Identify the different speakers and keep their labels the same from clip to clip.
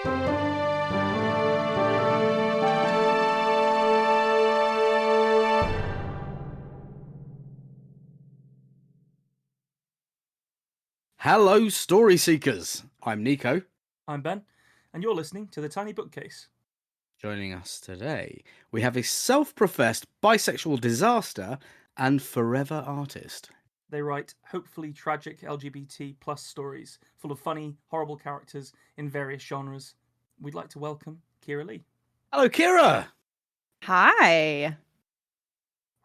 Speaker 1: Hello, story seekers. I'm Nico.
Speaker 2: I'm Ben, and you're listening to the Tiny Bookcase.
Speaker 1: Joining us today, we have a self-professed bisexual disaster and forever artist.
Speaker 2: They write hopefully tragic LGBT plus stories full of funny, horrible characters in various genres. We'd like to welcome Kira Leigh.
Speaker 1: Hello, Kira.
Speaker 3: Hi.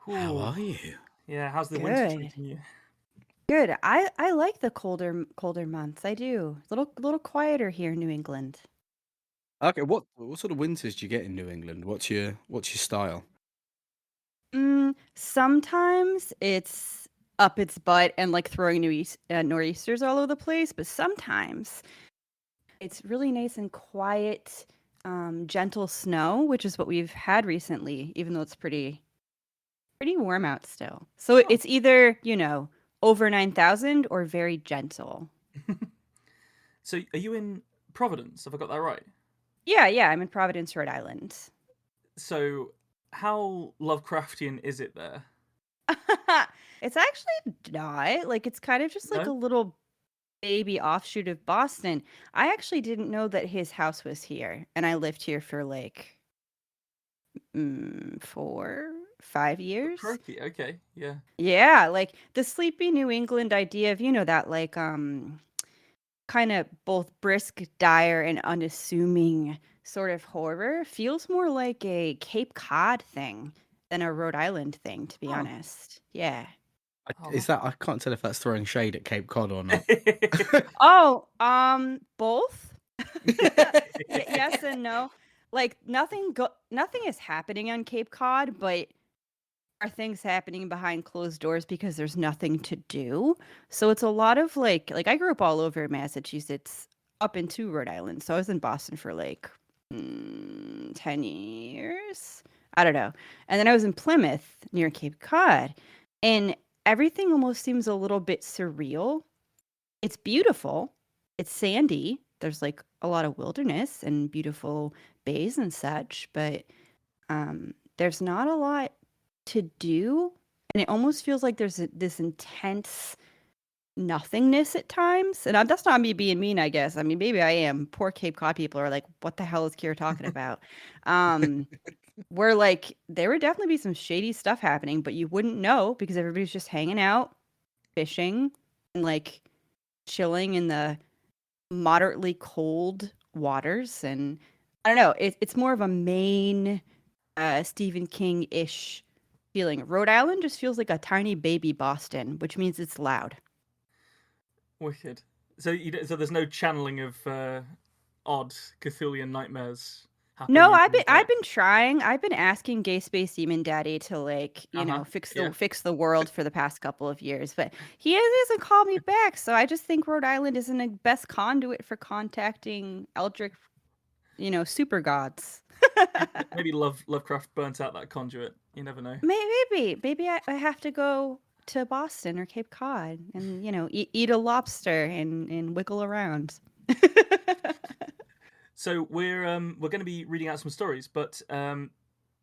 Speaker 1: How
Speaker 2: Ooh.
Speaker 1: are you?
Speaker 2: Yeah, how's the winter
Speaker 3: Good.
Speaker 2: treating you?
Speaker 3: Good. I like the colder months. I do. Little quieter here in New England.
Speaker 1: Okay, what sort of winters do you get in New England? What's your style?
Speaker 3: Sometimes it's up its butt and like throwing nor'easters all over the place, but sometimes it's really nice and quiet, gentle snow, which is what we've had recently, even though it's pretty warm out still. So it's either, over 9,000 or very gentle.
Speaker 2: So, are you in Providence? Have I got that right?
Speaker 3: Yeah, I'm in Providence, Rhode Island.
Speaker 2: So, how Lovecraftian is it there?
Speaker 3: It's actually not. Like, it's kind of just like
Speaker 2: No?
Speaker 3: a little baby offshoot of Boston. I actually didn't know that his house was here, and I lived here for like 4-5 years.
Speaker 2: Crikey, okay, yeah.
Speaker 3: Yeah, like the sleepy New England idea of, that like kind of both brisk, dire, and unassuming sort of horror feels more like a Cape Cod thing than a Rhode Island thing, to be honest. Yeah.
Speaker 1: Is that, I can't tell if that's throwing shade at Cape Cod or not.
Speaker 3: Oh, both. Yes and no. Like nothing is happening on Cape Cod, but are things happening behind closed doors because there's nothing to do. So it's a lot of like I grew up all over Massachusetts up into Rhode Island. So I was in Boston for like 10 years. I don't know. And then I was in Plymouth near Cape Cod, and everything almost seems a little bit surreal. It's beautiful. It's sandy. There's like a lot of wilderness and beautiful bays and such, but there's not a lot to do, and it almost feels like there's this intense nothingness at times. And that's not me being mean, I guess. I mean, maybe I am. Poor Cape Cod people are like, what the hell is Kira talking about? Where like there would definitely be some shady stuff happening, but you wouldn't know because everybody's just hanging out, fishing, and like chilling in the moderately cold waters. And I don't know, it's more of a Maine Stephen King-ish feeling. Rhode Island just feels like a tiny baby Boston, which means it's loud.
Speaker 2: Wicked. So, so there's no channeling of odd Cthulhian nightmares happening?
Speaker 3: No, I've been trying. I've been asking Gay Space Demon Daddy to like, fix the world for the past couple of years, but he hasn't called me back. So I just think Rhode Island isn't the best conduit for contacting eldritch, super gods.
Speaker 2: Maybe Lovecraft burnt out that conduit. You never know.
Speaker 3: Maybe I have to go to Boston or Cape Cod and eat a lobster and wiggle around.
Speaker 2: So we're going to be reading out some stories, but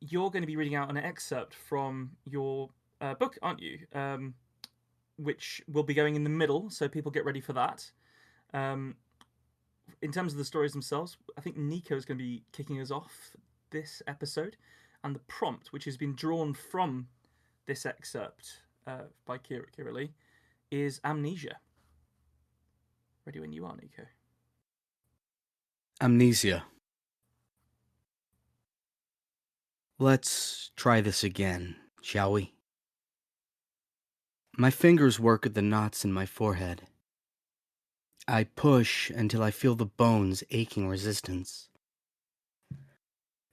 Speaker 2: you're going to be reading out an excerpt from your book, aren't you? Which will be going in the middle, so people get ready for that. In terms of the stories themselves, I think Nico is going to be kicking us off this episode, and the prompt, which has been drawn from this excerpt by Kira Leigh, is Amnesia. Ready when you are, Nico.
Speaker 1: Amnesia. Let's try this again, shall we? My fingers work at the knots in my forehead. I push until I feel the bones aching resistance.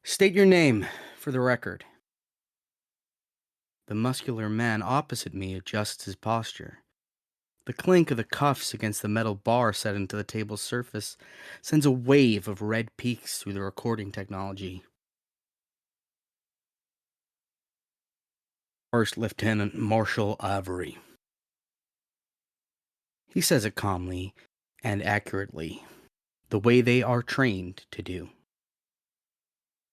Speaker 1: State your name, for the record. The muscular man opposite me adjusts his posture. The clink of the cuffs against the metal bar set into the table's surface sends a wave of red peaks through the recording technology. First Lieutenant Marshal Avery. He says it calmly and accurately, the way they are trained to do.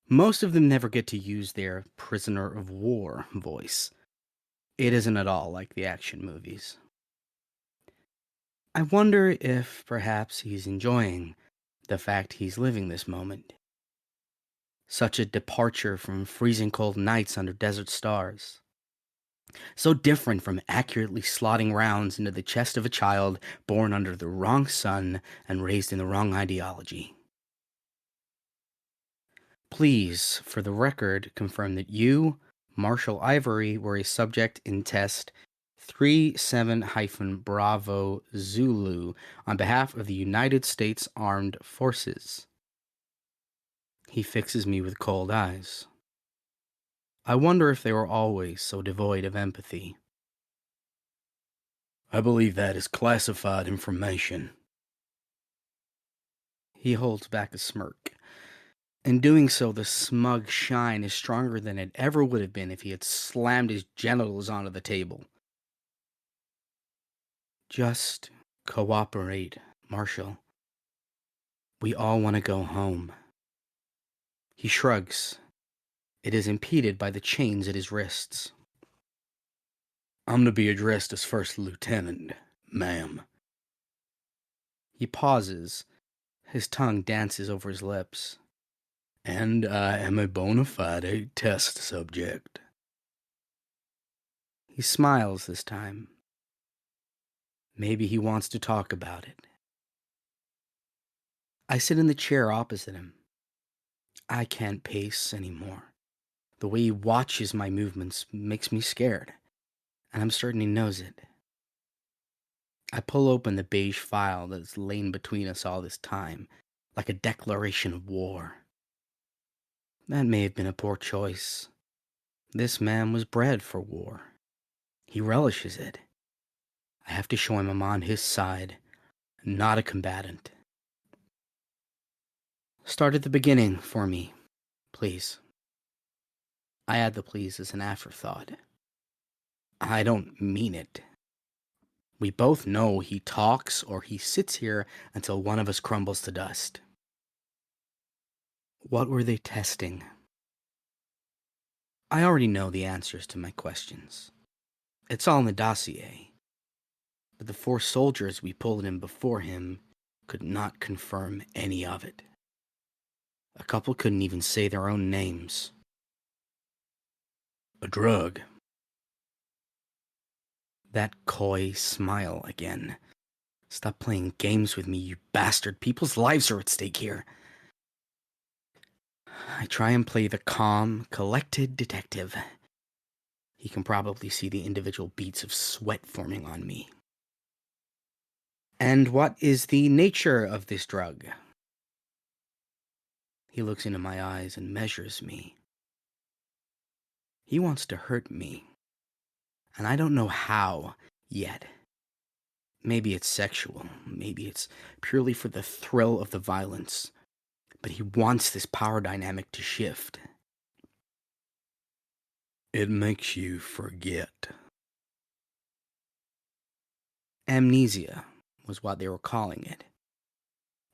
Speaker 1: Most of them never get to use their prisoner of war voice. It isn't at all like the action movies. I wonder if perhaps he's enjoying the fact he's living this moment. Such a departure from freezing cold nights under desert stars. So different from accurately slotting rounds into the chest of a child born under the wrong sun and raised in the wrong ideology. Please, for the record, confirm that you, Marshall Ivory, were a subject in test 37-Bravo Zulu on behalf of the United States Armed Forces. He fixes me with cold eyes. I wonder if they were always so devoid of empathy. I believe that is classified information. He holds back a smirk. In doing so, the smug shine is stronger than it ever would have been if he had slammed his genitals onto the table. Just cooperate, Marshall. We all want to go home. He shrugs. It is impeded by the chains at his wrists. I'm to be addressed as First Lieutenant, ma'am. He pauses. His tongue dances over his lips. And I am a bona fide test subject. He smiles this time. Maybe he wants to talk about it. I sit in the chair opposite him. I can't pace anymore. The way he watches my movements makes me scared, and I'm certain he knows it. I pull open the beige file that's lain between us all this time, like a declaration of war. That may have been a poor choice. This man was bred for war. He relishes it. I have to show him I'm on his side, not a combatant. Start at the beginning for me, please. I add the please as an afterthought. I don't mean it. We both know he talks or he sits here until one of us crumbles to dust. What were they testing? I already know the answers to my questions. It's all in the dossier. But the 4 soldiers we pulled in before him could not confirm any of it. A couple couldn't even say their own names. A drug. That coy smile again. Stop playing games with me, you bastard. People's lives are at stake here. I try and play the calm, collected detective. He can probably see the individual beads of sweat forming on me. And what is the nature of this drug? He looks into my eyes and measures me. He wants to hurt me. And I don't know how yet. Maybe it's sexual. Maybe it's purely for the thrill of the violence. But he wants this power dynamic to shift. It makes you forget. Amnesia was what they were calling it.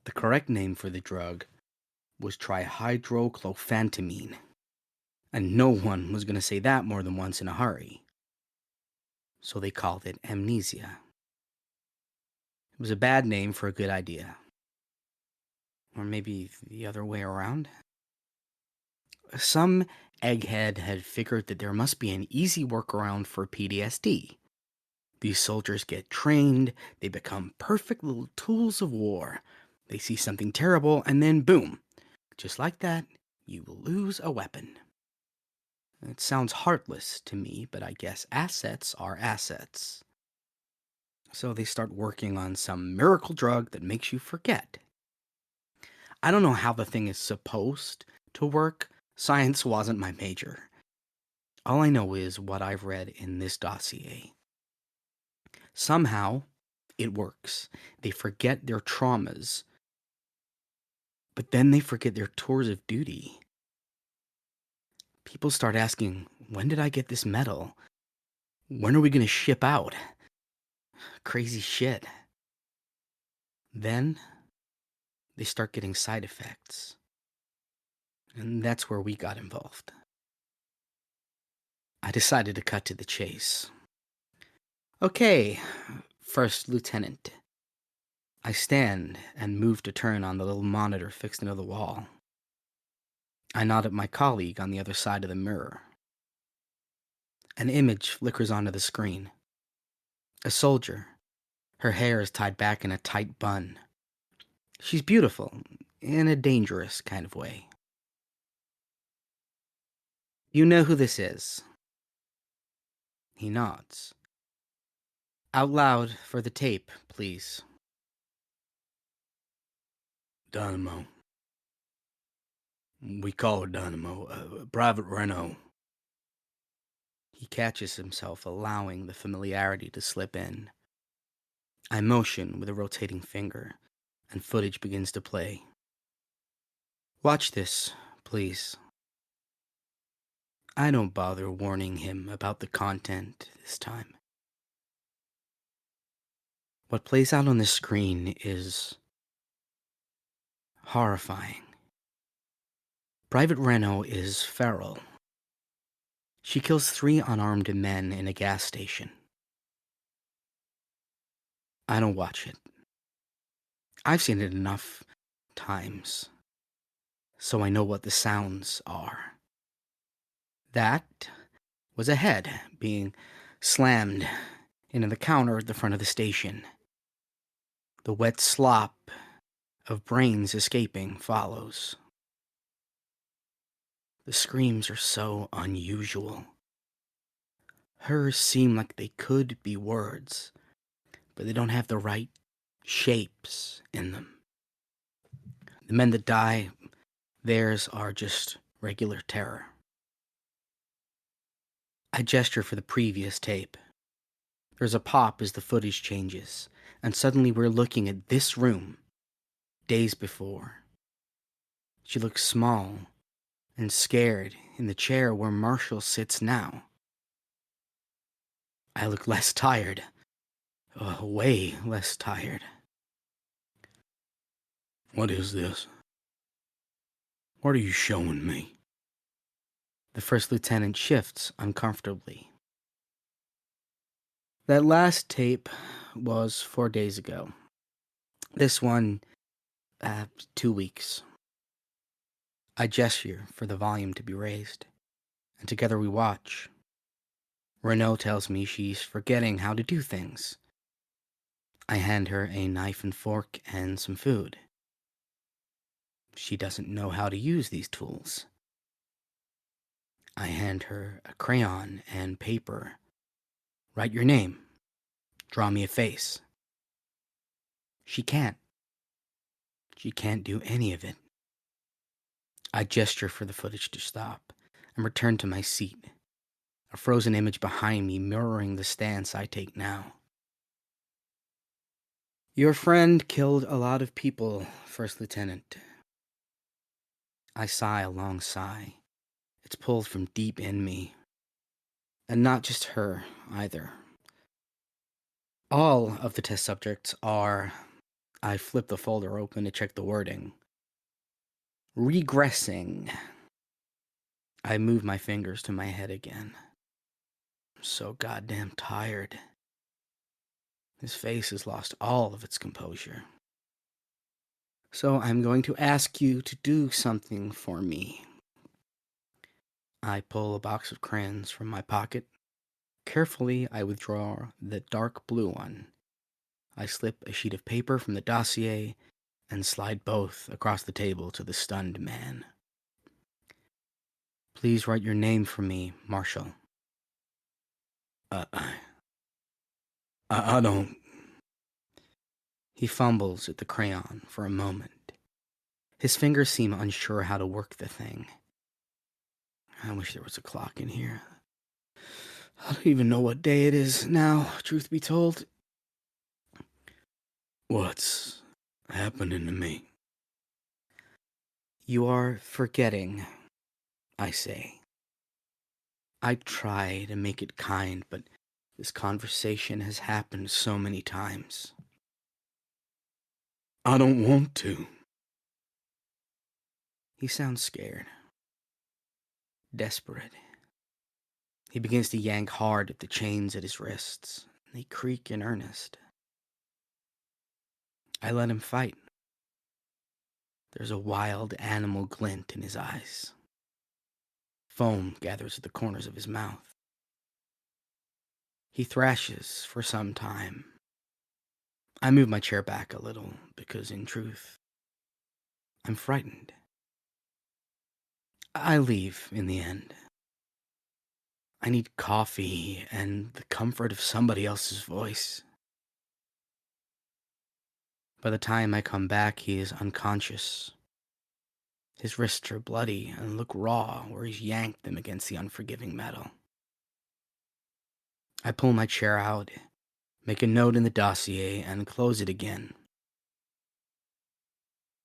Speaker 1: The correct name for the drug was trihydrochlophantamine. And no one was going to say that more than once in a hurry. So they called it amnesia. It was a bad name for a good idea. Or maybe the other way around. Some egghead had figured that there must be an easy workaround for PTSD. These soldiers get trained, they become perfect little tools of war. They see something terrible, and then boom, just like that, you lose a weapon. It sounds heartless to me, but I guess assets are assets. So they start working on some miracle drug that makes you forget. I don't know how the thing is supposed to work. Science wasn't my major. All I know is what I've read in this dossier. Somehow, it works. They forget their traumas, but then they forget their tours of duty. People start asking, when did I get this medal? When are we going to ship out? Crazy shit. Then, they start getting side effects. And that's where we got involved. I decided to cut to the chase. Okay, First Lieutenant. I stand and move to turn on the little monitor fixed into the wall. I nod at my colleague on the other side of the mirror. An image flickers onto the screen. A soldier. Her hair is tied back in a tight bun. She's beautiful, in a dangerous kind of way. You know who this is? He nods. Out loud for the tape, please. Dynamo. We call her Dynamo. Private Renault. He catches himself, allowing the familiarity to slip in. I motion with a rotating finger, and footage begins to play. Watch this, please. I don't bother warning him about the content this time. What plays out on the screen is horrifying. Private Renault is feral. She kills 3 unarmed men in a gas station. I don't watch it. I've seen it enough times, so I know what the sounds are. That was a head being slammed into the counter at the front of the station. The wet slop of brains escaping follows. The screams are so unusual. Hers seem like they could be words, but they don't have the right shapes in them. The men that die, theirs are just regular terror. I gesture for the previous tape. There's a pop as the footage changes, and suddenly we're looking at this room, days before. She looks small and scared in the chair where Marshall sits now. I look less tired, way less tired. What is this? What are you showing me? The first lieutenant shifts uncomfortably. That last tape was 4 days ago. This one, 2 weeks. I gesture for the volume to be raised, and together we watch. Renault tells me she's forgetting how to do things. I hand her a knife and fork and some food. She doesn't know how to use these tools. I hand her a crayon and paper. Write your name. Draw me a face. She can't. She can't do any of it. I gesture for the footage to stop and return to my seat, a frozen image behind me mirroring the stance I take now. Your friend killed a lot of people, First Lieutenant. I sigh a long sigh. It's pulled from deep in me. And not just her, either. All of the test subjects are... I flip the folder open to check the wording. Regressing. I move my fingers to my head again. I'm so goddamn tired. His face has lost all of its composure. So I'm going to ask you to do something for me. I pull a box of crayons from my pocket. Carefully, I withdraw the dark blue one. I slip a sheet of paper from the dossier and slide both across the table to the stunned man. Please write your name for me, Marshall. I don't... He fumbles at the crayon for a moment. His fingers seem unsure how to work the thing. I wish there was a clock in here. I don't even know what day it is now, truth be told. What's happening to me? You are forgetting, I say. I try to make it kind, but this conversation has happened so many times. I don't want to. He sounds scared, desperate. He begins to yank hard at the chains at his wrists. They creak in earnest. I let him fight. There's a wild animal glint in his eyes. Foam gathers at the corners of his mouth. He thrashes for some time. I move my chair back a little because, in truth, I'm frightened. I leave in the end. I need coffee and the comfort of somebody else's voice. By the time I come back, he is unconscious. His wrists are bloody and look raw where he's yanked them against the unforgiving metal. I pull my chair out, make a note in the dossier, and close it again.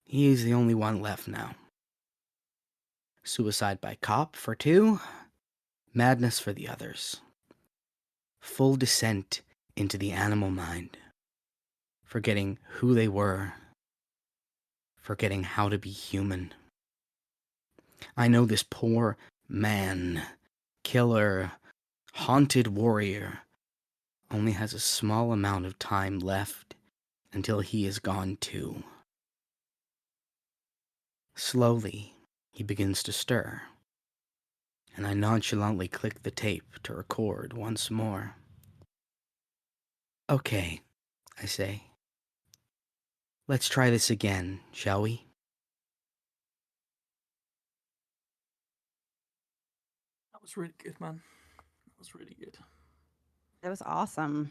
Speaker 1: He is the only one left now. Suicide by cop for 2, madness for the others. Full descent into the animal mind. Forgetting who they were. Forgetting how to be human. I know this poor man, killer, haunted warrior only has a small amount of time left until he is gone too. Slowly, he begins to stir, and I nonchalantly click the tape to record once more. Okay, I say. Let's try this again, shall we?
Speaker 2: That was really good, man. That was really good.
Speaker 3: That was awesome.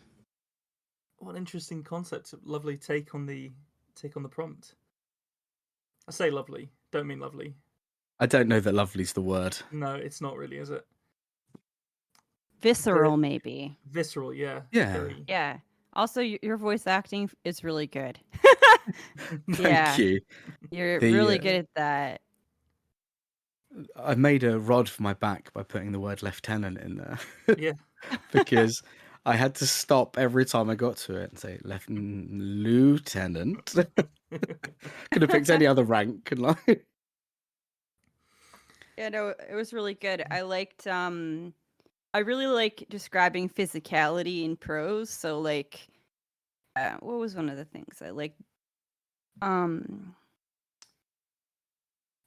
Speaker 2: What an interesting concept. Lovely take on the prompt. I say lovely, don't mean lovely.
Speaker 1: I don't know that lovely's the word.
Speaker 2: No, it's not really, is it?
Speaker 3: Visceral, maybe.
Speaker 2: Visceral, yeah.
Speaker 1: Yeah.
Speaker 2: Very...
Speaker 3: Yeah. Also, your voice acting is really good.
Speaker 1: Thank you.
Speaker 3: You're really good at that.
Speaker 1: I made a rod for my back by putting the word lieutenant in there.
Speaker 2: Yeah.
Speaker 1: Because I had to stop every time I got to it and say lieutenant. Could have picked any other rank, couldn't I?
Speaker 3: Yeah, no, it was really good. I really like describing physicality in prose. So, like, what was one of the things I liked?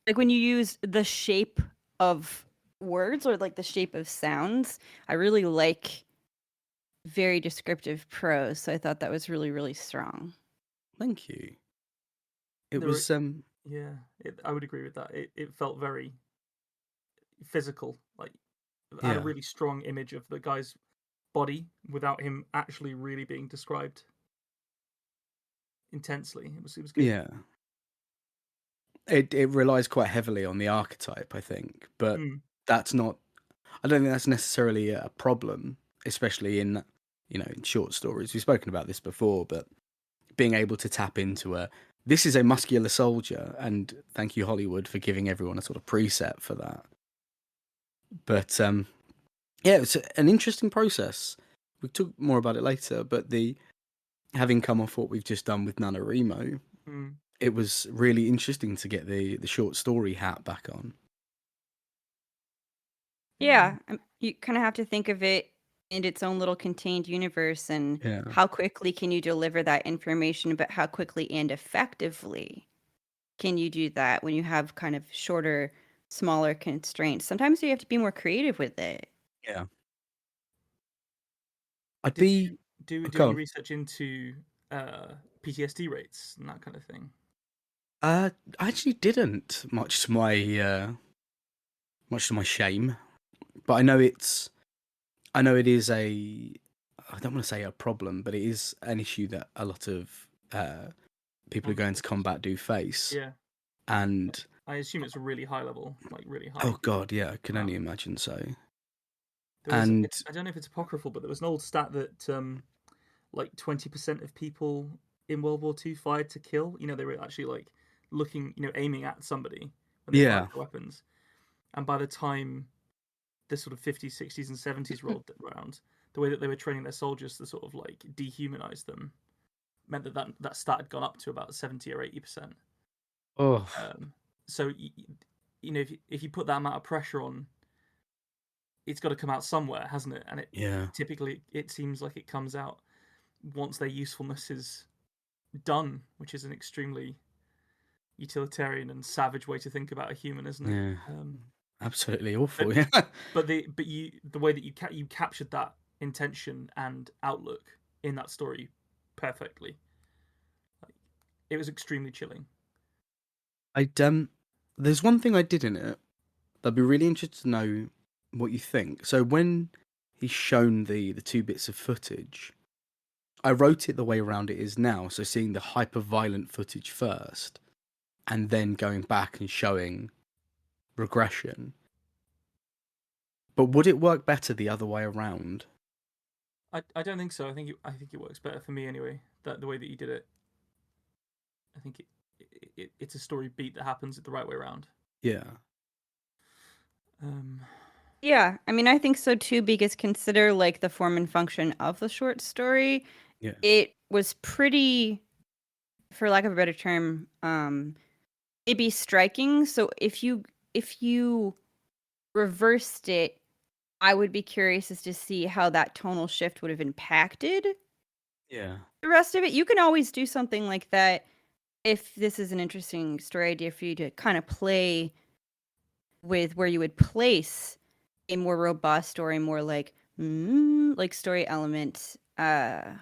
Speaker 3: Like when you use the shape of words or like the shape of sounds. I really like very descriptive prose. So I thought that was really, really strong.
Speaker 1: Thank you. It was
Speaker 2: yeah, I would agree with that. It felt very physical. Like, I had a really strong image of the guy's body without him actually really being described intensely. It was good.
Speaker 1: Yeah. It relies quite heavily on the archetype, I think, but that's not. I don't think that's necessarily a problem, especially in in short stories. We've spoken about this before, but being able to tap into this is a muscular soldier, and thank you Hollywood for giving everyone a sort of preset for that. But yeah, it's an interesting process. We'll talk more about it later, but having come off what we've just done with NaNoWriMo, it was really interesting to get the short story hat back on.
Speaker 3: Yeah, you kind of have to think of it in its own little contained universe, and how quickly can you deliver that information, but how quickly and effectively can you do that when you have kind of shorter, smaller constraints? Sometimes you have to be more creative with it.
Speaker 1: Yeah.
Speaker 2: Do any research into PTSD rates and that kind of thing?
Speaker 1: I actually didn't, much to my shame, but I know it is I don't want to say a problem, but it is an issue that a lot of people who go into combat do face.
Speaker 2: Yeah.
Speaker 1: And
Speaker 2: I assume it's a really high level, like really high.
Speaker 1: Oh god, yeah, I can only imagine so.
Speaker 2: I don't know if it's apocryphal, but there was an old stat that like 20% of people in World War II fired to kill. They were actually like looking, aiming at somebody when they fired their weapons. And by the time the sort of 50s, 60s, and 70s rolled around, the way that they were training their soldiers to sort of like dehumanize them meant that stat had gone up to about 70 or 80%.
Speaker 1: Oh.
Speaker 2: So you know, if you put that amount of pressure on, it's got to come out somewhere, hasn't it? And typically it seems like it comes out once their usefulness is done, which is an extremely utilitarian and savage way to think about a human, isn't it?
Speaker 1: Yeah. Absolutely awful. Yeah.
Speaker 2: But the way that you captured that intention and outlook in that story perfectly. Like, it was extremely chilling.
Speaker 1: There's one thing I did in it that I'd be really interested to know what you think. So when he's shown the two bits of footage, I wrote it the way around it is now. So seeing the hyper violent footage first, and then going back and showing regression. But would it work better the other way around?
Speaker 2: I don't think so. I think it works better for me anyway. That the way that you did it. I think it's a story beat that happens the right way around.
Speaker 1: Yeah.
Speaker 3: Yeah, I mean, I think so too, because consider like the form and function of the short story.
Speaker 1: Yeah.
Speaker 3: It was pretty, for lack of a better term, maybe striking. So if you reversed it, I would be curious as to see how that tonal shift would have impacted
Speaker 1: Yeah.
Speaker 3: the rest of it. You can always do something like that if this is an interesting story idea for you to kind of play with, where you would place a more robust or a more like story element. But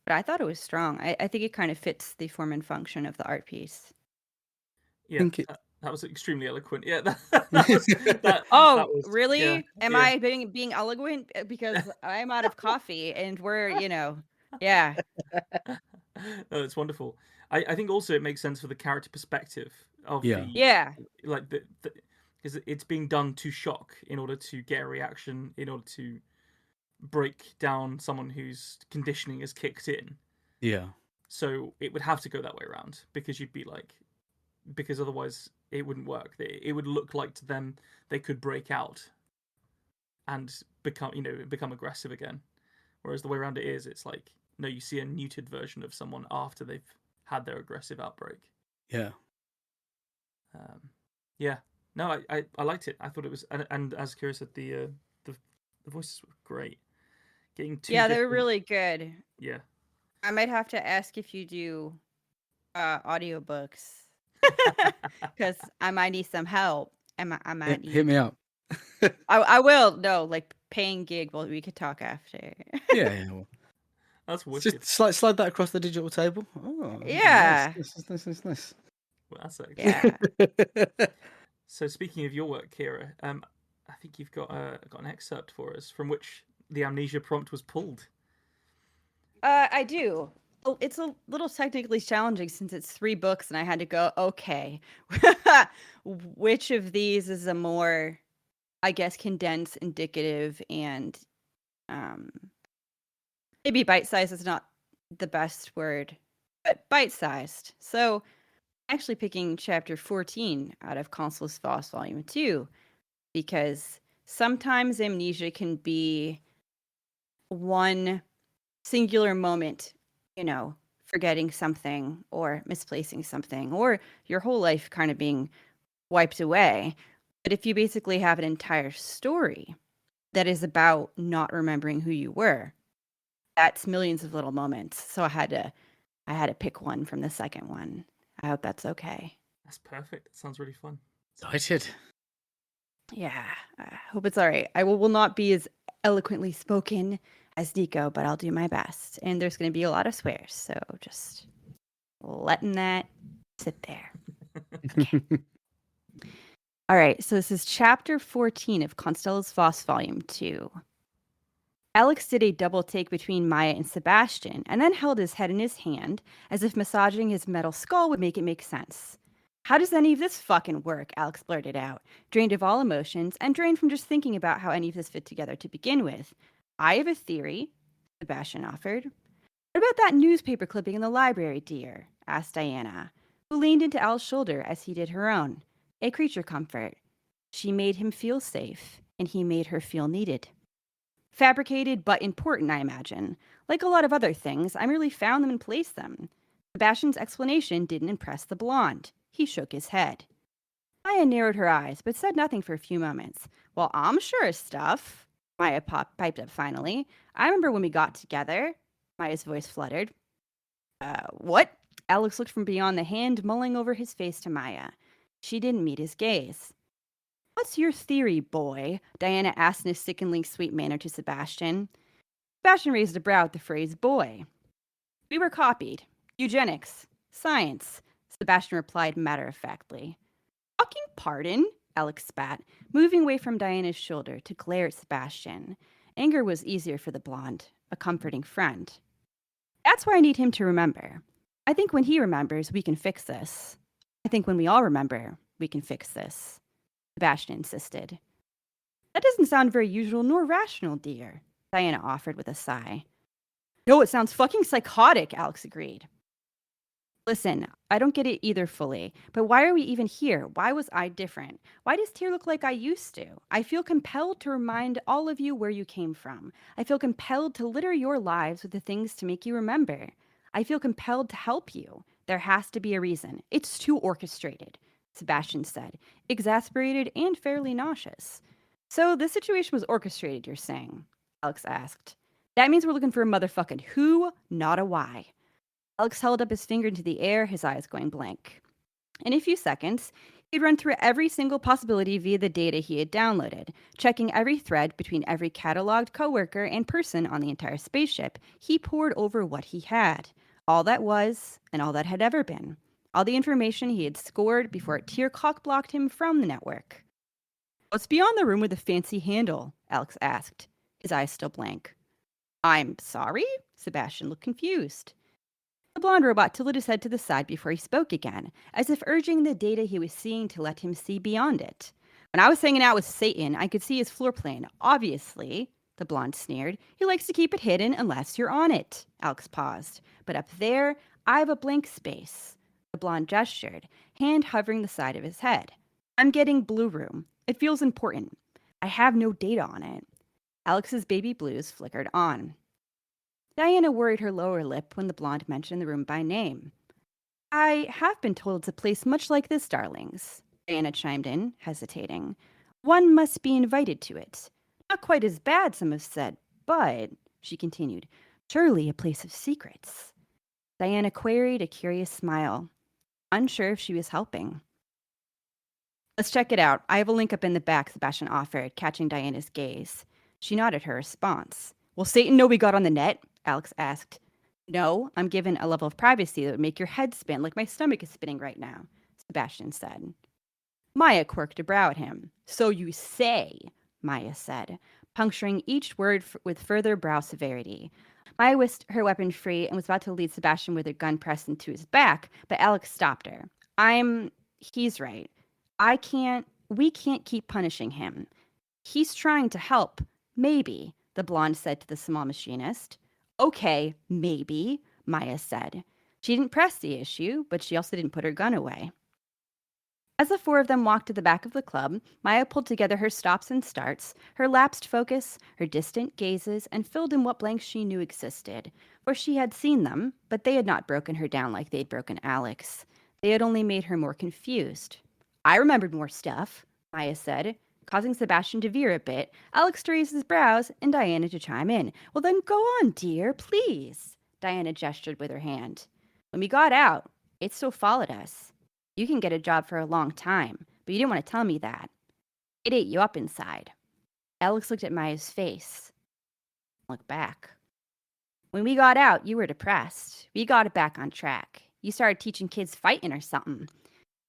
Speaker 3: I thought it was strong. I think it kind of fits the form and function of the art piece.
Speaker 2: Yeah, that was extremely eloquent. Yeah, that
Speaker 3: Oh,
Speaker 2: was,
Speaker 3: really?
Speaker 2: yeah,
Speaker 3: Am I being eloquent? Because I'm out of coffee and we're, yeah.
Speaker 2: No, it's wonderful. I think also it makes sense for the character perspective of
Speaker 3: Yeah.
Speaker 2: like because it's being done to shock in order to get a reaction, in order to break down someone whose conditioning is kicked in.
Speaker 1: Yeah.
Speaker 2: So it would have to go that way around, because you'd be like, because otherwise it wouldn't work. It would look like to them they could break out and become aggressive again. Whereas the way around it is, it's like, no, you see a neutered version of someone after they've had their aggressive outbreak.
Speaker 1: Yeah.
Speaker 2: Yeah. No, I liked it. I thought it was, and as Kira said, the voices were great. Getting two.
Speaker 3: Yeah, they're really good.
Speaker 2: Yeah.
Speaker 3: I might have to ask if you do audiobooks, because I might need some help. I might
Speaker 1: hit me up.
Speaker 3: I will. No, like paying gig. Well, we could talk after.
Speaker 1: Yeah. Well,
Speaker 2: that's wicked.
Speaker 1: Just slide that across the digital table. Oh,
Speaker 3: yeah.
Speaker 1: Nice.
Speaker 2: Well, that's it.
Speaker 3: Yeah.
Speaker 2: So speaking of your work, Kira, I think you've got an excerpt for us from which the Amnesia prompt was pulled.
Speaker 3: I do. Oh, it's a little technically challenging since it's 3 books, and I had to go, okay, which of these is a more, I guess, condensed, indicative, and maybe bite-sized is not the best word, but bite-sized. So actually picking chapter 14 out of Consuls Voss Volume 2, because sometimes amnesia can be one singular moment, forgetting something or misplacing something, or your whole life kind of being wiped away. But if you basically have an entire story that is about not remembering who you were, that's millions of little moments. So I had to pick one from the second one. I hope that's okay.
Speaker 2: That's perfect. It sounds really fun.
Speaker 1: Excited.
Speaker 3: Yeah, I hope it's all right. I will not be as eloquently spoken as Nico, but I'll do my best. And there's going to be a lot of swears, so just letting that sit there. Okay. All right, so this is chapter 14 of Constellas Voss Volume 2. Alex did a double take between Maya and Sebastian, and then held his head in his hand, as if massaging his metal skull would make it make sense. How does any of this fucking work? Alex blurted out, drained of all emotions, and drained from just thinking about how any of this fit together to begin with. I have a theory, Sebastian offered. What about that newspaper clipping in the library, dear? Asked Diana, who leaned into Al's shoulder as he did her own. A creature comfort. She made him feel safe, and he made her feel needed. Fabricated but important, I imagine. Like a lot of other things, I merely found them and placed them. Sebastian's explanation didn't impress the blonde. He shook his head. Maya narrowed her eyes, but said nothing for a few moments. Well, I'm sure of stuff, Maya piped up finally. I remember when we got together. Maya's voice fluttered. What? Alex looked from beyond the hand, mulling over his face to Maya. She didn't meet his gaze. What's your theory, boy? Diana asked in a sickeningly sweet manner to Sebastian. Sebastian raised a brow at the phrase boy. We were copied. Eugenics. Science. Sebastian replied matter-of-factly. Fucking pardon? Alex spat, moving away from Diana's shoulder to glare at Sebastian. Anger was easier for the blonde, a comforting friend. That's why I need him to remember. I think when he remembers, we can fix this. I think when we all remember, we can fix this. Sebastian insisted. That doesn't sound very usual nor rational, dear, Diana offered with a sigh. No, it sounds fucking psychotic, Alex agreed. Listen, I don't get it either fully, but why are we even here? Why was I different? Why does Tyr look like I used to? I feel compelled to remind all of you where you came from. I feel compelled to litter your lives with the things to make you remember. I feel compelled to help you. There has to be a reason. It's too orchestrated, Sebastian said, exasperated and fairly nauseous. So this situation was orchestrated, you're saying? Alex asked. That means we're looking for a motherfucking who, not a why. Alex held up his finger into the air, his eyes going blank. In a few seconds, he'd run through every single possibility via the data he had downloaded, checking every thread between every cataloged coworker and person on the entire spaceship. He pored over what he had, all that was and all that had ever been, all the information he had scored before a tier cock-blocked him from the network. What's beyond the room with the fancy handle? Alex asked, his eyes still blank. I'm sorry? Sebastian looked confused. The blonde robot tilted his head to the side before he spoke again, as if urging the data he was seeing to let him see beyond it. When I was hanging out with Satan, I could see his floor plan. Obviously, the blonde sneered. He likes to keep it hidden unless you're on it. Alex paused. But up there, I have a blank space. The blonde gestured, hand hovering the side of his head. I'm getting Blue Room. It feels important. I have no data on it. Alex's baby blues flickered on. Diana worried her lower lip when the blonde mentioned the room by name. I have been told it's a place much like this, darlings, Diana chimed in, hesitating. One must be invited to it. Not quite as bad, some have said, but, she continued, surely a place of secrets. Diana queried, a curious smile, unsure if she was helping. Let's check it out. I have a link up in the back, Sebastian offered, catching Diana's gaze. She nodded her response. Will Satan know we got on the net? Alex asked. No, I'm given a level of privacy that would make your head spin like my stomach is spinning right now, Sebastian said. Maya quirked a brow at him. So you say, Maya said, puncturing each word with further brow severity. Maya whisked her weapon free and was about to lead Sebastian with her gun pressed into his back, but Alex stopped her. He's right. We can't keep punishing him. He's trying to help. Maybe, the blonde said to the small machinist. Okay, maybe, Maya said. She didn't press the issue, but she also didn't put her gun away. As the four of them walked to the back of the club, Maya pulled together her stops and starts, her lapsed focus, her distant gazes, and filled in what blanks she knew existed. For she had seen them, but they had not broken her down like they'd broken Alex. They had only made her more confused. I remembered more stuff, Maya said, causing Sebastian to veer a bit, Alex to raise his brows, and Diana to chime in. Well, then go on, dear, please. Diana gestured with her hand. When we got out, it still followed us. You can get a job for a long time, but you didn't want to tell me that. It ate you up inside. Alex looked at Maya's face. Look back. When we got out, you were depressed. We got it back on track. You started teaching kids fighting or something.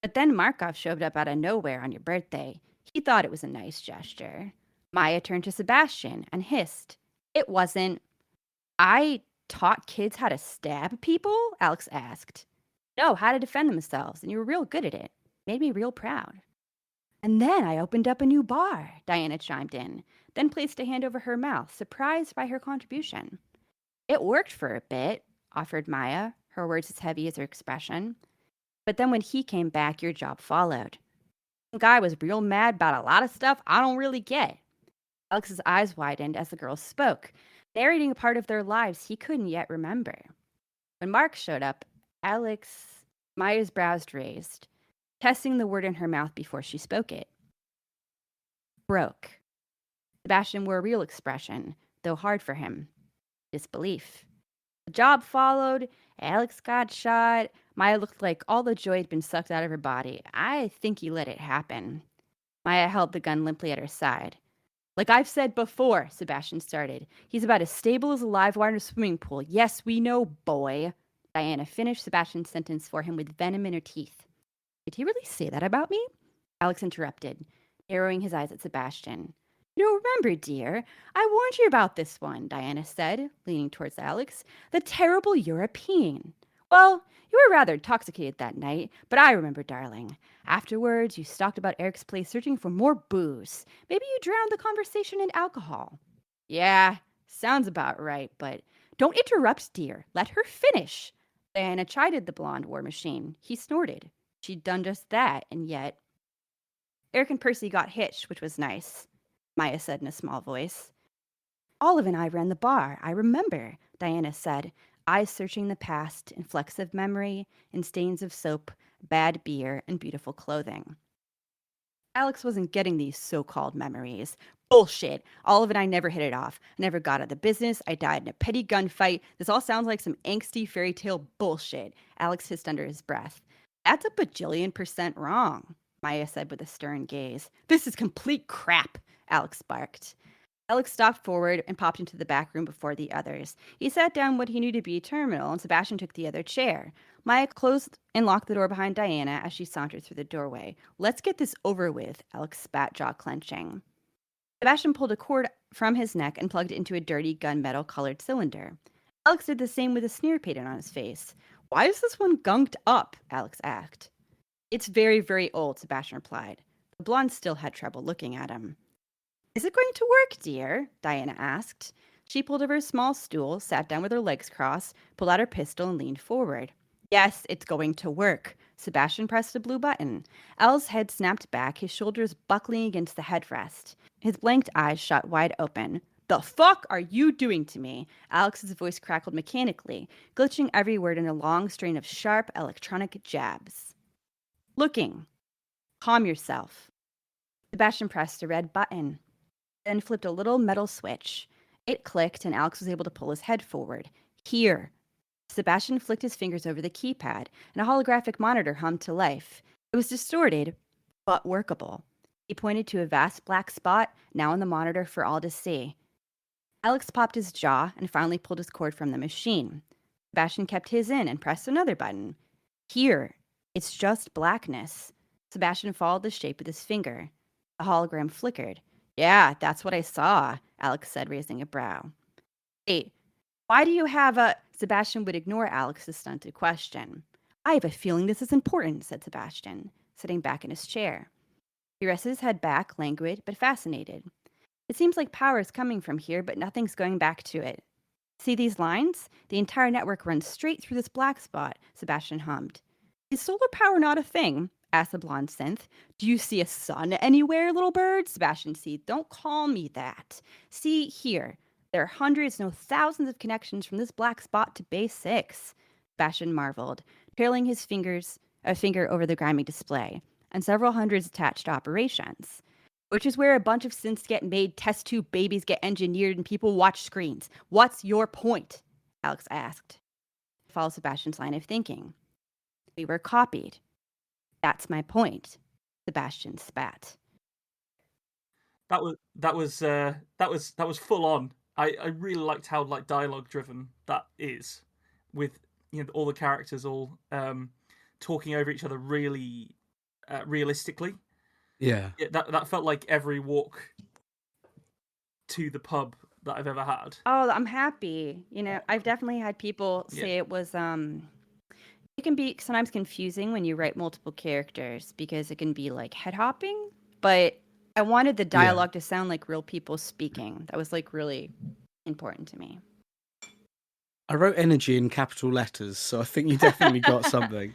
Speaker 3: But then Markov showed up out of nowhere on your birthday. He thought it was a nice gesture. Maya turned to Sebastian and hissed. It wasn't. I taught kids how to stab people? Alex asked. No, how to defend themselves, and you were real good at it. Made me real proud. And then I opened up a new bar, Diana chimed in, then placed a hand over her mouth, surprised by her contribution. It worked for a bit, offered Maya, her words as heavy as her expression. But then when he came back, your job followed. The guy was real mad about a lot of stuff I don't really get. Alex's eyes widened as the girls spoke, narrating a part of their lives he couldn't yet remember. When Mark showed up, Maya's brows raised. testing the word in her mouth before she spoke it. Broke. Sebastian wore a real expression, though hard for him. Disbelief. The job followed. Alex got shot. Maya looked like all the joy had been sucked out of her body. I think he let it happen. Maya held the gun limply at her side. Like I've said before, Sebastian started. He's about as stable as a live wire in a swimming pool. Yes, we know, boy. Diana finished Sebastian's sentence for him with venom in her teeth. Did he really say that about me? Alex interrupted, narrowing his eyes at Sebastian. You don't remember, dear. I warned you about this one, Diana said, leaning towards Alex. The terrible European. Well, you were rather intoxicated that night, but I remember, darling. Afterwards, you stalked about Eric's place searching for more booze. Maybe you drowned the conversation in alcohol. Yeah, sounds about right, but don't interrupt, dear. Let her finish. Diana chided the blonde war machine. He snorted. She'd done just that, and yet... Eric and Percy got hitched, which was nice, Maya said in a small voice. Olive and I ran the bar, I remember, Diana said, eyes searching the past in flecks of memory, in stains of soap, bad beer, and beautiful clothing. Alex wasn't getting these so-called memories. Bullshit. Olive and I never hit it off. I never got out of the business. I died in a petty gunfight. This all sounds like some angsty fairy tale bullshit, Alex hissed under his breath. That's a bajillion% wrong, Maya said with a stern gaze. This is complete crap, Alex barked. Alex stalked forward and popped into the back room before the others. He sat down what he knew to be a terminal, and Sebastian took the other chair. Maya closed and locked the door behind Diana as she sauntered through the doorway. Let's get this over with, Alex spat, jaw clenching. Sebastian pulled a cord from his neck and plugged it into a dirty gunmetal-colored cylinder. Alex did the same with a sneer painted on his face. Why is this one gunked up? Alex asked. It's very, very old, Sebastian replied. The blonde still had trouble looking at him. Is it going to work, dear? Diana asked. She pulled over a small stool, sat down with her legs crossed, pulled out her pistol, and leaned forward. Yes, it's going to work. Sebastian pressed a blue button. Al's head snapped back, his shoulders buckling against the headrest. His blanked eyes shot wide open. The fuck are you doing to me? Alex's voice crackled mechanically, glitching every word in a long strain of sharp electronic jabs. Looking. Calm yourself. Sebastian pressed a red button, then flipped a little metal switch. It clicked, and Alex was able to pull his head forward. Here. Sebastian flicked his fingers over the keypad, and a holographic monitor hummed to life. It was distorted, but workable. He pointed to a vast black spot, now on the monitor for all to see. Alex popped his jaw and finally pulled his cord from the machine. Sebastian kept his in and pressed another button. Here. It's just blackness. Sebastian followed the shape with his finger. The hologram flickered. Yeah, that's what I saw, Alex said, raising a brow. Hey, why do you have a... Sebastian would ignore Alex's stunted question. I have a feeling this is important, said Sebastian, sitting back in his chair. He rested his head back, languid but fascinated. It seems like power is coming from here, but nothing's going back to it. See these lines? The entire network runs straight through this black spot, Sebastian hummed. Is solar power not a thing? Asked the blonde synth. Do you see a sun anywhere, little bird? Sebastian said. Don't call me that. See here. There are hundreds, no thousands of connections from this black spot to base 6. Sebastian marveled, trailing his finger over the grimy display, and several hundreds attached to operations. Which is where a bunch of synths get made, test tube babies get engineered, and people watch screens. What's your point? Alex asked. Follow Sebastian's line of thinking. We were copied. That's my point. Sebastian spat.
Speaker 2: That was full on. I really liked how dialogue driven that is, with all the characters all talking over each other really realistically.
Speaker 1: Yeah.
Speaker 2: That felt like every walk to the pub that I've ever had.
Speaker 3: Oh, I'm happy. I've definitely had people say it was it can be sometimes confusing when you write multiple characters because it can be like head hopping, but I wanted the dialogue to sound like real people speaking. That was really important to me.
Speaker 1: I wrote energy in capital letters, so I think you definitely got something.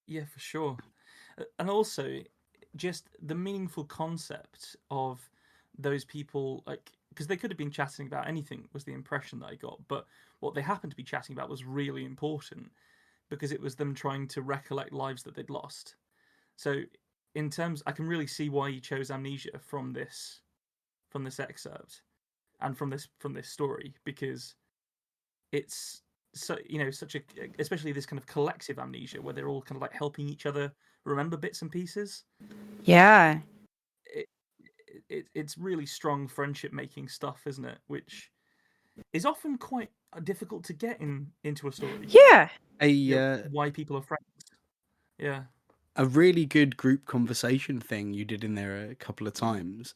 Speaker 2: Yeah, for sure. And also, just the meaningful concept of those people, because they could have been chatting about anything, was the impression that I got. But what they happened to be chatting about was really important, because it was them trying to recollect lives that they'd lost. So, in terms, I can really see why you chose Amnesia from this excerpt and from this story, because it's so, such a, especially this kind of collective amnesia where they're all kind of like helping each other remember bits and pieces.
Speaker 3: Yeah.
Speaker 2: It's really strong friendship making stuff, isn't it? Which is often quite difficult to get into a story.
Speaker 3: Yeah.
Speaker 2: Why people are friends. Yeah.
Speaker 1: A really good group conversation thing you did in there a couple of times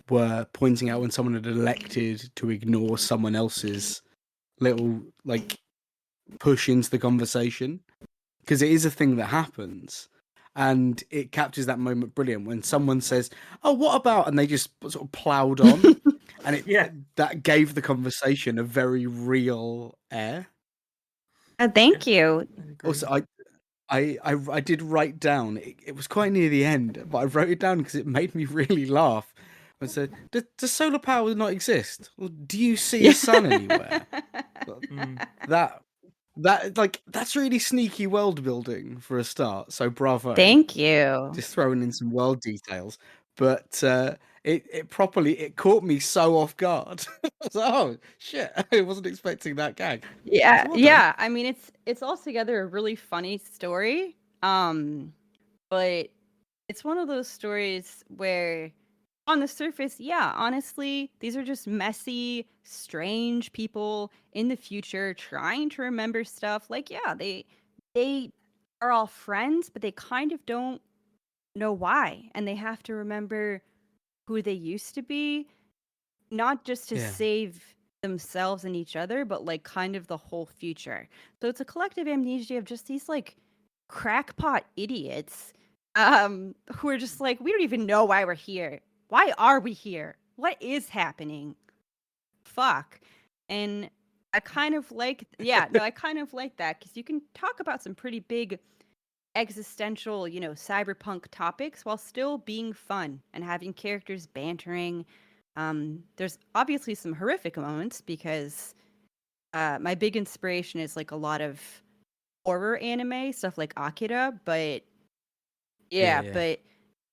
Speaker 1: were pointing out when someone had elected to ignore someone else's little like push into the conversation, because it is a thing that happens, and it captures that moment brilliant when someone says, "Oh, what about?" and they just sort of ploughed on, and that gave the conversation a very real air.
Speaker 3: Thank you.
Speaker 1: Also, I did write down, it was quite near the end, but I wrote it down because it made me really laugh. I said, does solar power not exist? Well, do you see a sun anywhere? That's really sneaky world building for a start, so bravo.
Speaker 3: Thank you.
Speaker 1: Just throwing in some world details. But it caught me so off guard. I was like, oh shit, I wasn't expecting that gag.
Speaker 3: Yeah,
Speaker 1: So well
Speaker 3: yeah. I mean, it's altogether a really funny story. But it's one of those stories where, on the surface, yeah, honestly, these are just messy, strange people in the future trying to remember stuff. Like, yeah, they are all friends, but they kind of don't know why, and they have to remember who they used to be, not just to
Speaker 1: Yeah.
Speaker 3: save themselves and each other, but like kind of the whole future. So it's a collective amnesia of just these like crackpot idiots who are just like, we don't even know why we're here. Why are we here? What is happening? Fuck. And I kind of like, I kind of like that, because you can talk about some pretty big existential, cyberpunk topics while still being fun and having characters bantering. There's obviously some horrific moments, because my big inspiration is like a lot of horror anime stuff like Akira, but but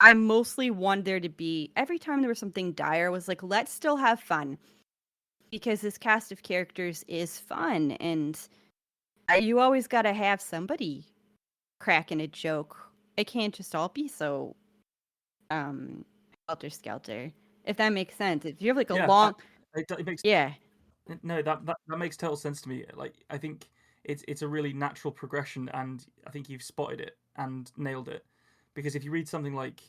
Speaker 3: I mostly wanted there to be, every time there was something dire, was like, let's still have fun, because this cast of characters is fun, and you always got to have somebody cracking a joke. It can't just all be so helter skelter, if that makes sense. If you have like a long
Speaker 2: it makes no, that makes total sense to me. Like, I think it's a really natural progression, and I think you've spotted it and nailed it. Because if you read something like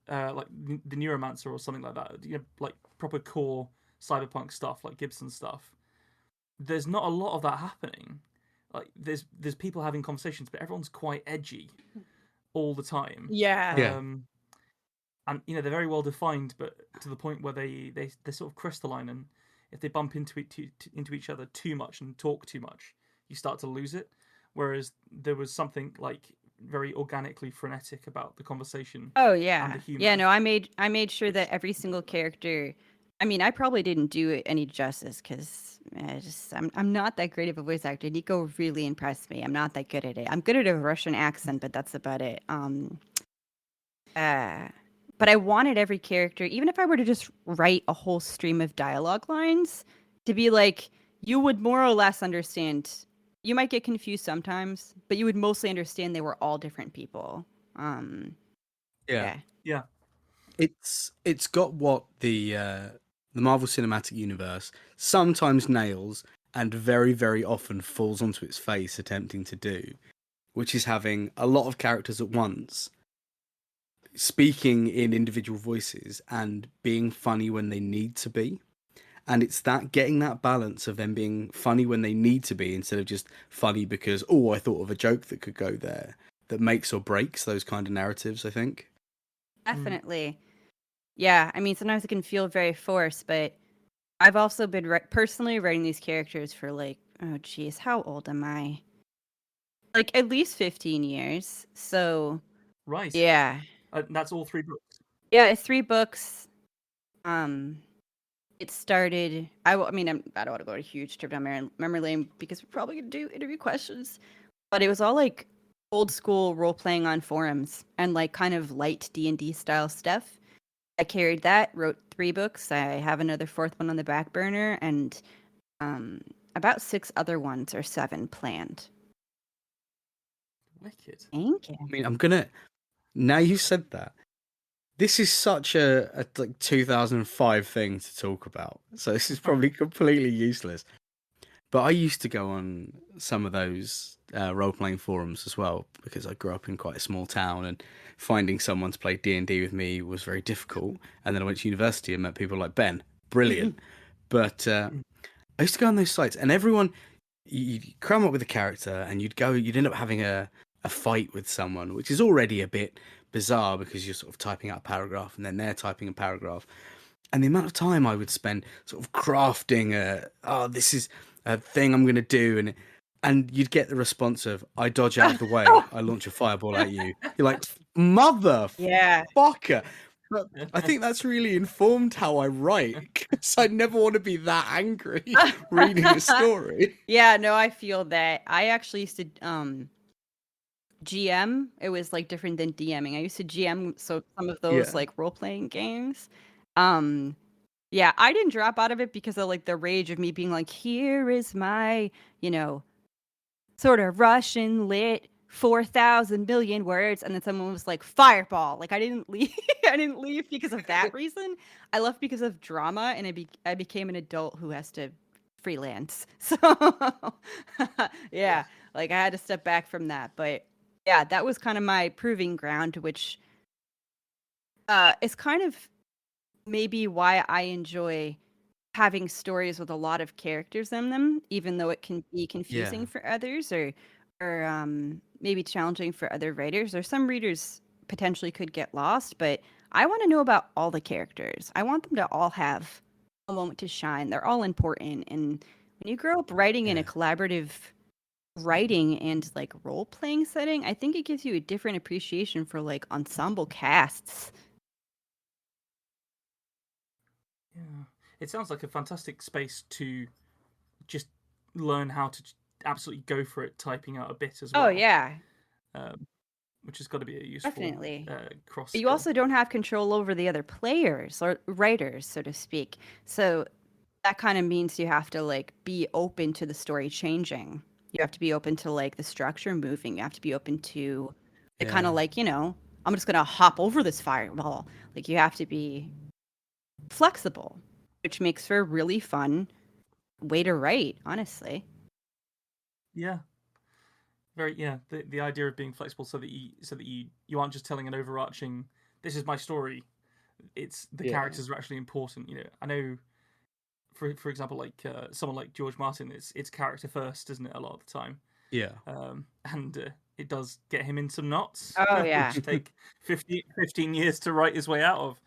Speaker 2: the Neuromancer or something like that, like proper core cyberpunk stuff, like Gibson stuff, there's not a lot of that happening. Like, there's people having conversations, but everyone's quite edgy all the time.
Speaker 3: Yeah.
Speaker 2: And they're very well defined, but to the point where they're sort of crystalline, and if they bump into each other too much and talk too much, you start to lose it. Whereas there was something like very organically frenetic about the conversation.
Speaker 3: Oh yeah.
Speaker 2: And the humor.
Speaker 3: Yeah, no, I made sure that every single character, I mean, I probably didn't do it any justice, because I'm not that great of a voice actor. Nico really impressed me. I'm not that good at it. I'm good at a Russian accent, but that's about it. But I wanted every character, even if I were to just write a whole stream of dialogue lines, to be like, you would more or less understand. You might get confused sometimes, but you would mostly understand they were all different people.
Speaker 1: Yeah.
Speaker 2: Yeah.
Speaker 1: It's got what the Marvel Cinematic Universe sometimes nails and very, very often falls onto its face attempting to do, which is having a lot of characters at once, speaking in individual voices and being funny when they need to be. And it's that getting that balance of them being funny when they need to be, instead of just funny because, oh, I thought of a joke that could go there, that makes or breaks those kind of narratives, I think.
Speaker 3: Definitely. Yeah, I mean, sometimes it can feel very forced, but I've also been personally writing these characters for like, oh geez, how old am I? Like at least 15 years. So,
Speaker 2: right.
Speaker 3: Yeah.
Speaker 2: That's all 3 books.
Speaker 3: Yeah, it's 3 books. It started. I mean, I don't want to go to a huge trip down memory lane, because we're probably gonna do interview questions. but it was all like old school role playing on forums and like kind of light D&D style stuff. I carried that, wrote 3 books. I have another 4th one on the back burner, and about 6 other ones or 7 planned.
Speaker 2: Wicked.
Speaker 3: Thank you.
Speaker 1: I mean, now you said that, this is such a like 2005 thing to talk about, so this is probably completely useless. But I used to go on some of those role-playing forums as well, because I grew up in quite a small town, and finding someone to play D&D with me was very difficult. And then I went to university and met people like Ben. Brilliant. But I used to go on those sites, and everyone, you'd cram up with a character, and you'd end up having a fight with someone, which is already a bit bizarre because you're sort of typing out a paragraph and then they're typing a paragraph. And the amount of time I would spend sort of crafting this is a thing I'm going to do. And you'd get the response of, I dodge out of the way, I launch a fireball at you. You're like, motherfucker. But I think that's really informed how I write, because I never want to be that angry reading a story.
Speaker 3: Yeah, no, I feel that. I actually used to GM. It was like different than DMing. I used to GM some of those like role-playing games. Yeah, I didn't drop out of it because of like the rage of me being like, here is my, sort of Russian lit 4,000 billion words, and then someone was like, fireball. Like I didn't leave. I didn't leave because of that reason. I left because of drama, and I became an adult who has to freelance. So yeah, like I had to step back from that. But yeah, that was kind of my proving ground, which is kind of maybe why I enjoy having stories with a lot of characters in them, even though it can be confusing for others or maybe challenging for other writers, or some readers potentially could get lost. But I want to know about all the characters. I want them to all have a moment to shine. They're all important. And when you grow up writing in a collaborative writing and like role playing setting, I think it gives you a different appreciation for like ensemble casts.
Speaker 2: Yeah, it sounds like a fantastic space to just learn how to absolutely go for it, typing out a bit as well.
Speaker 3: Oh yeah,
Speaker 2: which has got to be a useful
Speaker 3: definitely.
Speaker 2: cross.
Speaker 3: You also don't have control over the other players or writers, so to speak. So that kind of means you have to like be open to the story changing. You have to be open to like the structure moving. You have to be open to the kind of like, I'm just gonna hop over this fireball. Like you have to be flexible, which makes for a really fun way to write, honestly.
Speaker 2: Yeah. Very the idea of being flexible so that you aren't just telling an overarching, this is my story. It's the characters are actually important. I know for example, like someone like George Martin, it's character first, isn't it, a lot of the time?
Speaker 1: Yeah.
Speaker 2: And it does get him in some knots.
Speaker 3: Oh yeah.
Speaker 2: Which take 15 years to write his way out of.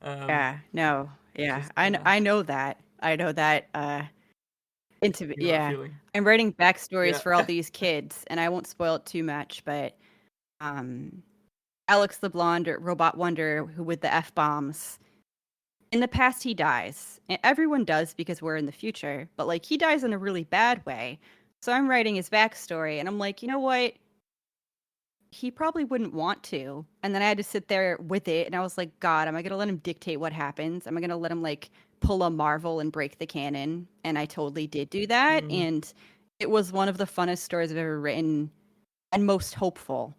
Speaker 3: I know that. I know that. I'm writing backstories for all these kids, and I won't spoil it too much, but Alex the Blonde, or Robot Wonder, who with the F-bombs, in the past he dies. And everyone does because we're in the future, but like he dies in a really bad way. So I'm writing his backstory, and I'm like, you know what? He probably wouldn't want to. And then I had to sit there with it, and I was like, God, am I going to let him dictate what happens? Am I going to let him like pull a Marvel and break the canon? And I totally did do that. And it was one of the funnest stories I've ever written, and most hopeful,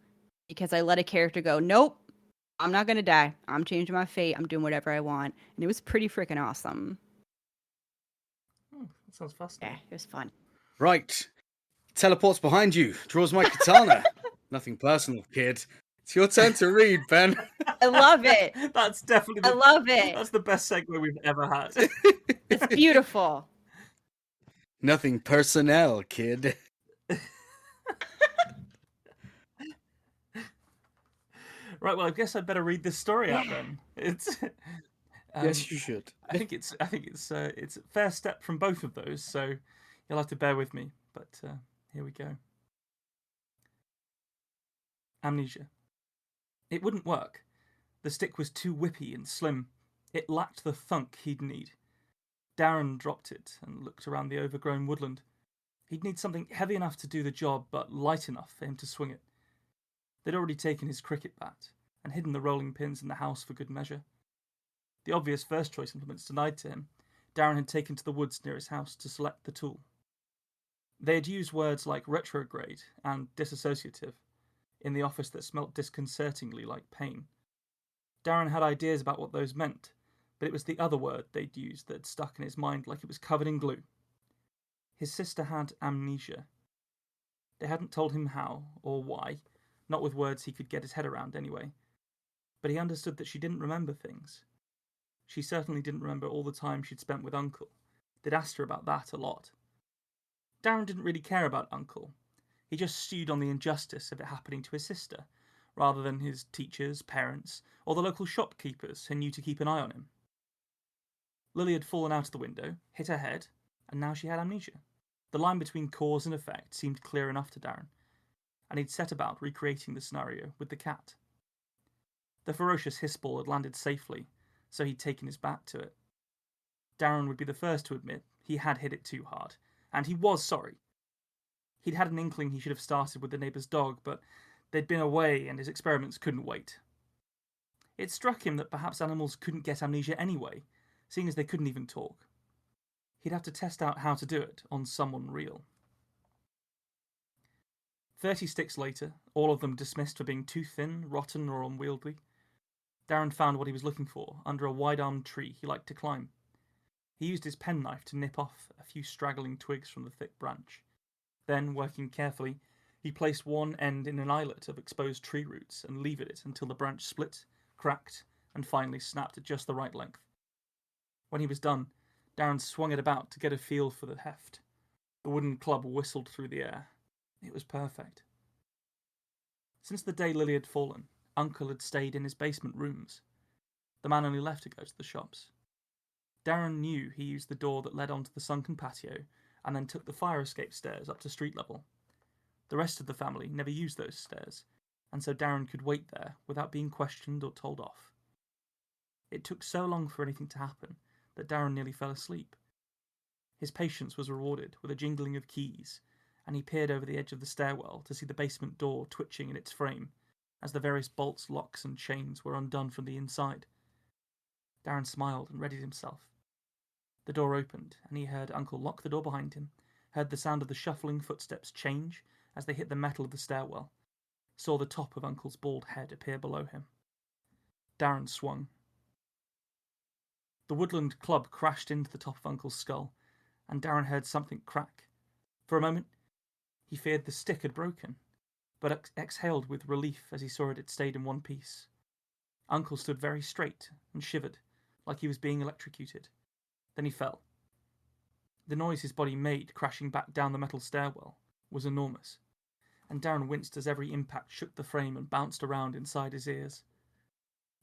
Speaker 3: because I let a character go, nope, I'm not going to die. I'm changing my fate. I'm doing whatever I want. And it was pretty freaking awesome.
Speaker 2: That sounds fascinating.
Speaker 3: Yeah, it was fun.
Speaker 1: Right. Teleports behind you, draws my katana. Nothing personal, kid. It's your turn to read, Ben.
Speaker 3: I love it.
Speaker 2: That's definitely
Speaker 3: I love it.
Speaker 2: That's the best segue we've ever had.
Speaker 3: It's beautiful.
Speaker 1: Nothing personnel, kid.
Speaker 2: Right, well, I guess I'd better read this story out then. It's
Speaker 1: yes, you should.
Speaker 2: I think it's a fair step from both of those, so you'll have to bear with me. But here we go. Amnesia. It wouldn't work. The stick was too whippy and slim. It lacked the thunk he'd need. Darren dropped it and looked around the overgrown woodland. He'd need something heavy enough to do the job, but light enough for him to swing it. They'd already taken his cricket bat and hidden the rolling pins in the house for good measure. The obvious first choice implements denied to him, Darren had taken to the woods near his house to select the tool. They had used words like retrograde and disassociative in the office that smelt disconcertingly like pain. Darren had ideas about what those meant, but it was the other word they'd used that had stuck in his mind like it was covered in glue. His sister had amnesia. They hadn't told him how or why, not with words he could get his head around anyway, but he understood that she didn't remember things. She certainly didn't remember all the time she'd spent with Uncle. They'd asked her about that a lot. Darren didn't really care about Uncle. He just stewed on the injustice of it happening to his sister, rather than his teachers, parents, or the local shopkeepers who knew to keep an eye on him. Lily had fallen out of the window, hit her head, and now she had amnesia. The line between cause and effect seemed clear enough to Darren, and he'd set about recreating the scenario with the cat. The ferocious hiss ball had landed safely, so he'd taken his bat to it. Darren would be the first to admit he had hit it too hard, and he was sorry. He'd had an inkling he should have started with the neighbour's dog, but they'd been away and his experiments couldn't wait. It struck him that perhaps animals couldn't get amnesia anyway, seeing as they couldn't even talk. He'd have to test out how to do it on someone real. 30 sticks later, all of them dismissed for being too thin, rotten, or unwieldy, Darren found what he was looking for under a wide-armed tree he liked to climb. He used his penknife to nip off a few straggling twigs from the thick branch. Then, working carefully, he placed one end in an eyelet of exposed tree roots and levered it until the branch split, cracked, and finally snapped at just the right length. When he was done, Darren swung it about to get a feel for the heft. The wooden club whistled through the air. It was perfect. Since the day Lily had fallen, Uncle had stayed in his basement rooms. The man only left to go to the shops. Darren knew he used the door that led onto the sunken patio and then took the fire escape stairs up to street level. The rest of the family never used those stairs, and so Darren could wait there without being questioned or told off. It took so long for anything to happen that Darren nearly fell asleep. His patience was rewarded with a jingling of keys, and he peered over the edge of the stairwell to see the basement door twitching in its frame as the various bolts, locks, and chains were undone from the inside. Darren smiled and readied himself. The door opened, and he heard Uncle lock the door behind him, heard the sound of the shuffling footsteps change as they hit the metal of the stairwell, saw the top of Uncle's bald head appear below him. Darren swung. The woodland club crashed into the top of Uncle's skull, and Darren heard something crack. For a moment, he feared the stick had broken, but exhaled with relief as he saw it had stayed in one piece. Uncle stood very straight and shivered, like he was being electrocuted. Then he fell. The noise his body made crashing back down the metal stairwell was enormous, and Darren winced as every impact shook the frame and bounced around inside his ears.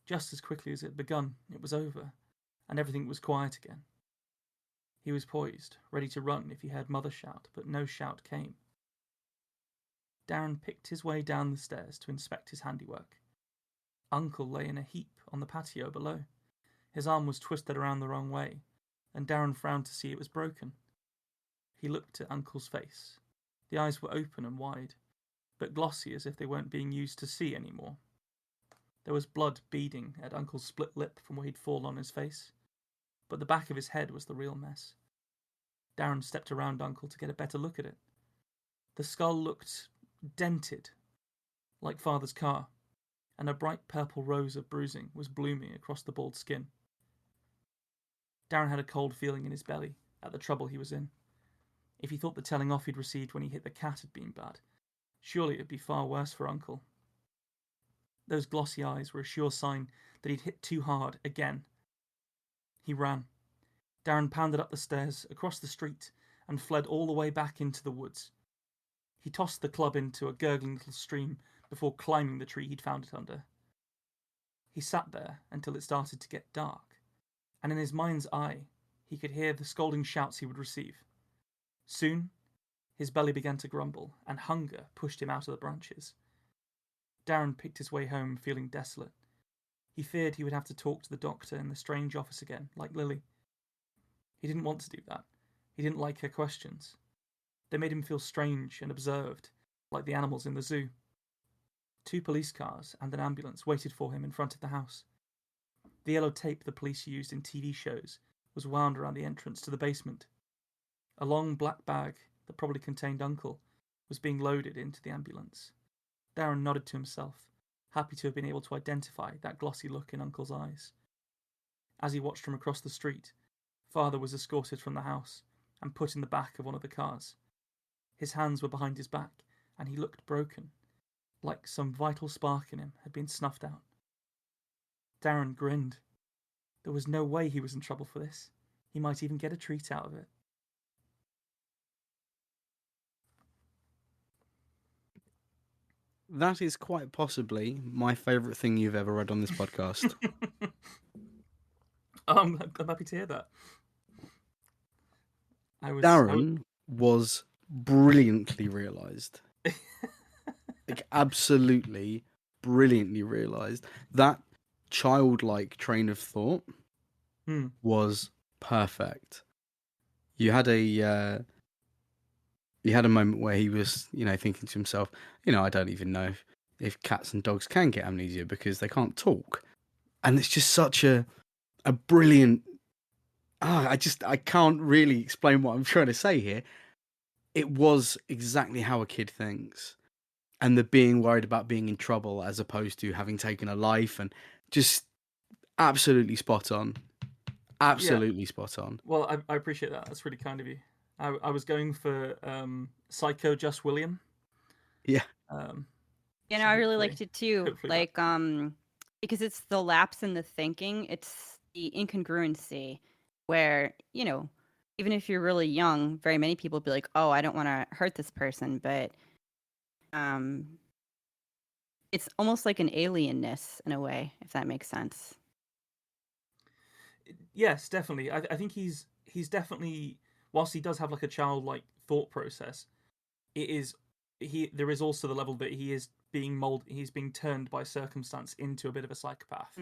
Speaker 2: Just as quickly as it had begun, it was over, and everything was quiet again. He was poised, ready to run if he heard Mother shout, but no shout came. Darren picked his way down the stairs to inspect his handiwork. Uncle lay in a heap on the patio below. His arm was twisted around the wrong way, and Darren frowned to see it was broken. He looked at Uncle's face. The eyes were open and wide, but glossy as if they weren't being used to see anymore. There was blood beading at Uncle's split lip from where he'd fallen on his face, but the back of his head was the real mess. Darren stepped around Uncle to get a better look at it. The skull looked dented, like Father's car, and a bright purple rose of bruising was blooming across the bald skin. Darren had a cold feeling in his belly at the trouble he was in. If he thought the telling off he'd received when he hit the cat had been bad, surely it'd be far worse for Uncle. Those glossy eyes were a sure sign that he'd hit too hard again. He ran. Darren pounded up the stairs, across the street, and fled all the way back into the woods. He tossed the club into a gurgling little stream before climbing the tree he'd found it under. He sat there until it started to get dark, and in his mind's eye he could hear the scolding shouts he would receive. Soon, his belly began to grumble, and hunger pushed him out of the branches. Darren picked his way home feeling desolate. He feared he would have to talk to the doctor in the strange office again, like Lily. He didn't want to do that. He didn't like her questions. They made him feel strange and observed, like the animals in the zoo. 2 police cars and an ambulance waited for him in front of the house. The yellow tape the police used in TV shows was wound around the entrance to the basement. A long black bag that probably contained Uncle was being loaded into the ambulance. Darren nodded to himself, happy to have been able to identify that glossy look in Uncle's eyes. As he watched from across the street, Father was escorted from the house and put in the back of one of the cars. His hands were behind his back, and he looked broken, like some vital spark in him had been snuffed out. Darren grinned. There was no way he was in trouble for this. He might even get a treat out of it.
Speaker 1: That is quite possibly my favourite thing you've ever read on this podcast.
Speaker 2: I'm happy to hear that.
Speaker 1: Darren was brilliantly realised. Like, absolutely brilliantly realised. That childlike train of thought was perfect. You had a moment where he was, thinking to himself, I don't even know if cats and dogs can get amnesia because they can't talk. And it's just such a brilliant... I can't really explain what I'm trying to say here. It was exactly how a kid thinks. And the being worried about being in trouble as opposed to having taken a life, and just absolutely spot on. Absolutely spot on.
Speaker 2: Well, I appreciate that. That's really kind of you. I was going for Psycho Just William.
Speaker 1: Yeah.
Speaker 3: I really liked it too. Like, because it's the lapse in the thinking, it's the incongruency where, even if you're really young, very many people be like, oh, I don't want to hurt this person, but it's almost like an alienness in a way, if that makes sense.
Speaker 2: Yes, definitely. I think he's definitely, whilst he does have like a childlike thought process, there is also the level that he is being he's being turned by circumstance into a bit of a psychopath.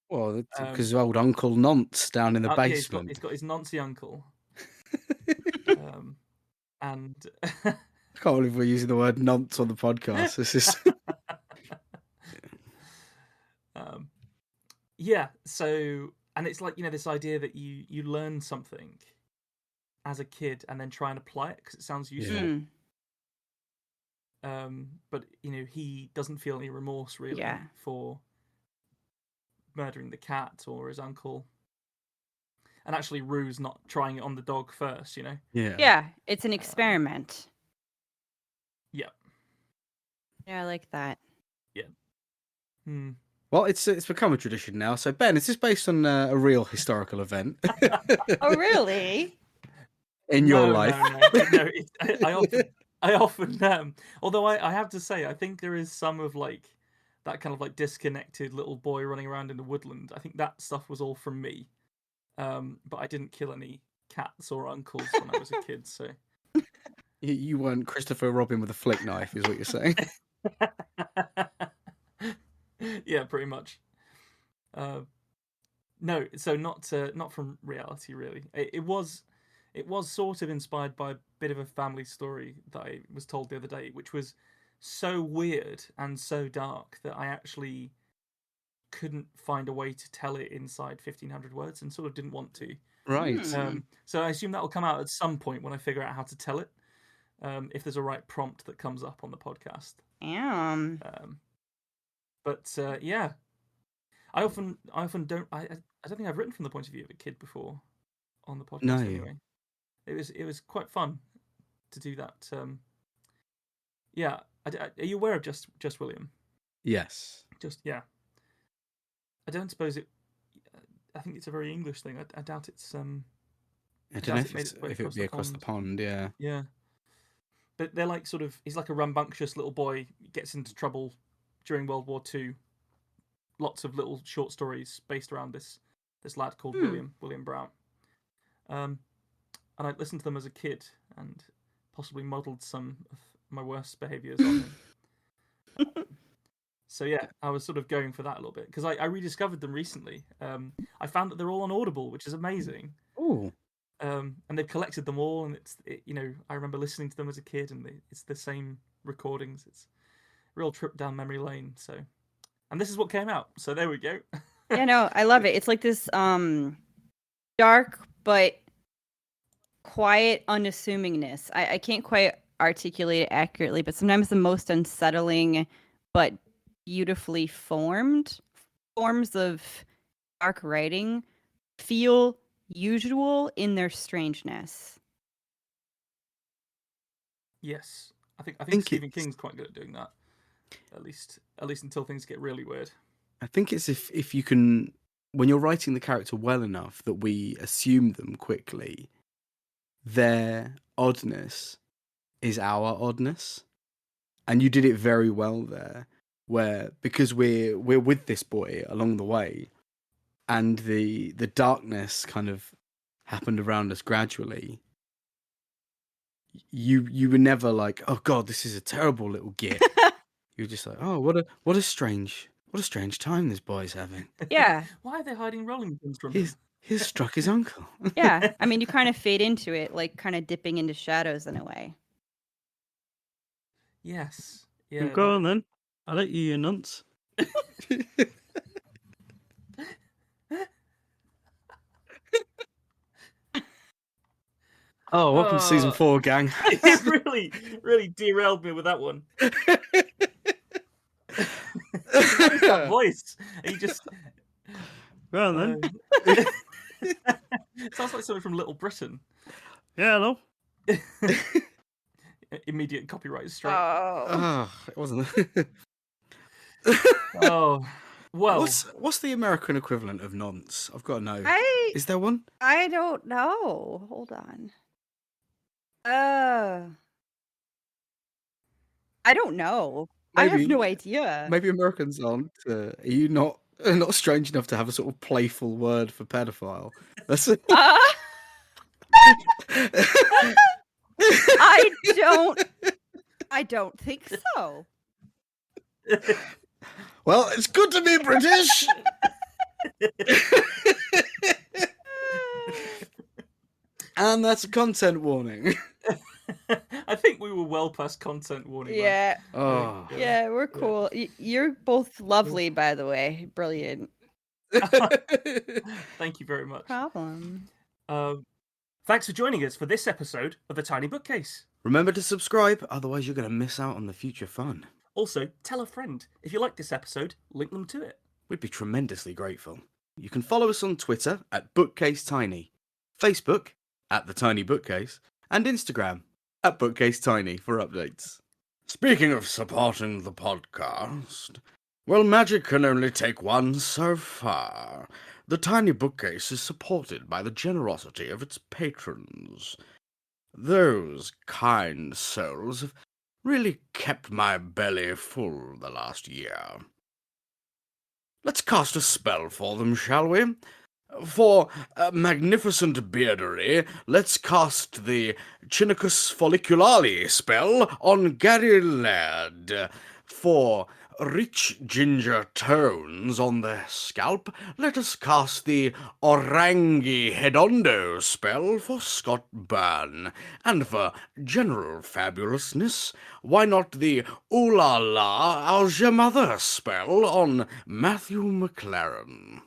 Speaker 1: Well, because old Uncle Nonce down in the basement.
Speaker 2: Yeah, he's got his Nancy uncle. And
Speaker 1: I can't believe we're using the word nonce on the podcast. This is
Speaker 2: yeah. So, and it's like, this idea that you learn something as a kid and then try and apply it because it sounds useful. But he doesn't feel any remorse really for murdering the cat or his uncle. And actually, Rue's not trying it on the dog first,
Speaker 3: Yeah, it's an experiment.
Speaker 2: Yeah.
Speaker 3: Yeah, I like that.
Speaker 2: Yeah.
Speaker 1: Well, it's become a tradition now. So, Ben, is this based on a real historical event?
Speaker 3: Oh, really?
Speaker 1: In your life?
Speaker 2: No. I often although I have to say, I think there is some of like that kind of like disconnected little boy running around in the woodland. I think that stuff was all from me. But I didn't kill any cats or uncles when I was a kid, so...
Speaker 1: You weren't Christopher Robin with a flick knife, is what you're saying?
Speaker 2: Yeah, pretty much. No, so not from reality, really. It was sort of inspired by a bit of a family story that I was told the other day, which was so weird and so dark that I actually couldn't find a way to tell it inside 1,500 words and sort of didn't want to.
Speaker 1: Right.
Speaker 2: So I assume that will come out at some point when I figure out how to tell it, if there's a right prompt that comes up on the podcast. But yeah, I often don't. I don't think I've written from the point of view of a kid before on the podcast.
Speaker 1: No.
Speaker 2: Anyway, it was quite fun to do that. Yeah, are you aware of Just William?
Speaker 1: Yes.
Speaker 2: Yeah. I don't suppose it. I think it's a very English thing. I doubt it's.
Speaker 1: I don't know if it would be across the pond. Yeah.
Speaker 2: Yeah. But they're like sort of. He's like a rambunctious little boy. Gets into trouble during World War II. Lots of little short stories based around this lad called William Brown. And I listened to them as a kid and possibly modelled some of my worst behaviours on him. So yeah, I was sort of going for that a little bit because I rediscovered them recently. I found that they're all on Audible, which is amazing.
Speaker 1: Oh.
Speaker 2: And they've collected them all, and I remember listening to them as a kid, and it's the same recordings. It's a real trip down memory lane. So, and this is what came out. So there we go.
Speaker 3: Yeah, no, I love it. It's like this dark but quiet unassummingness. I can't quite articulate it accurately, but sometimes the most unsettling but beautifully formed forms of dark writing feel usual in their strangeness.
Speaker 2: Yes, I think
Speaker 1: think
Speaker 2: Stephen
Speaker 1: it's-
Speaker 2: King's quite good at doing that. At least until things get really weird.
Speaker 1: I think it's if you can, when you're writing the character well enough that we assume them quickly, their oddness is our oddness, and you did it very well there. Where because we're with this boy along the way, and the darkness kind of happened around us gradually. You were never like, oh god, this is a terrible little git. You were just like, oh, what a strange time this boy's having.
Speaker 3: Yeah.
Speaker 2: Why are they hiding rolling pins from him?
Speaker 1: He's struck his uncle.
Speaker 3: Yeah. I mean, you kind of fade into it, like kind of dipping into shadows in a way.
Speaker 2: Yes. Yeah.
Speaker 1: Go on then. I'll let you nonce. Oh, welcome to season 4, gang.
Speaker 2: It really derailed me with that one. That voice. He just.
Speaker 1: Go on then.
Speaker 2: Sounds like something from Little Britain.
Speaker 1: Yeah, hello.
Speaker 2: Immediate copyright strike.
Speaker 3: Oh.
Speaker 1: It wasn't.
Speaker 2: Oh. Well,
Speaker 1: what's the American equivalent of nonce? I've got to know. Is there one?
Speaker 3: I don't know. Hold on. I don't know. I have no idea.
Speaker 1: Maybe Americans aren't. Are you not strange enough to have a sort of playful word for pedophile? That's
Speaker 3: I don't think so.
Speaker 1: Well, it's good to be British. And that's a content warning.
Speaker 2: I think we were well past content warning.
Speaker 3: Yeah.
Speaker 1: Oh.
Speaker 3: Yeah, we're cool. You're both lovely, by the way. Brilliant.
Speaker 2: Thank you very much.
Speaker 3: Problem.
Speaker 2: Thanks for joining us for this episode of the Tiny Bookcase.
Speaker 1: Remember to subscribe, otherwise you're going to miss out on the future fun.
Speaker 2: Also, tell a friend. If you like this episode, link them to it.
Speaker 1: We'd be tremendously grateful. You can follow us on Twitter at BookcaseTiny, Facebook at The Tiny Bookcase, and Instagram at BookcaseTiny for updates. Speaking of supporting the podcast, well, magic can only take one so far. The Tiny Bookcase is supported by the generosity of its patrons. Those kind souls have really kept my belly full the last year. Let's cast a spell for them, shall we? For magnificent beardery, let's cast the Chinicus folliculale spell on Gary Laird. For rich ginger tones on the scalp, let us cast the Orangi Hedondo spell for Scott Byrne. And for general fabulousness, why not the Ooh La La How's Your Mother spell on Matthew McLaren?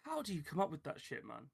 Speaker 2: How do you come up with that shit, man?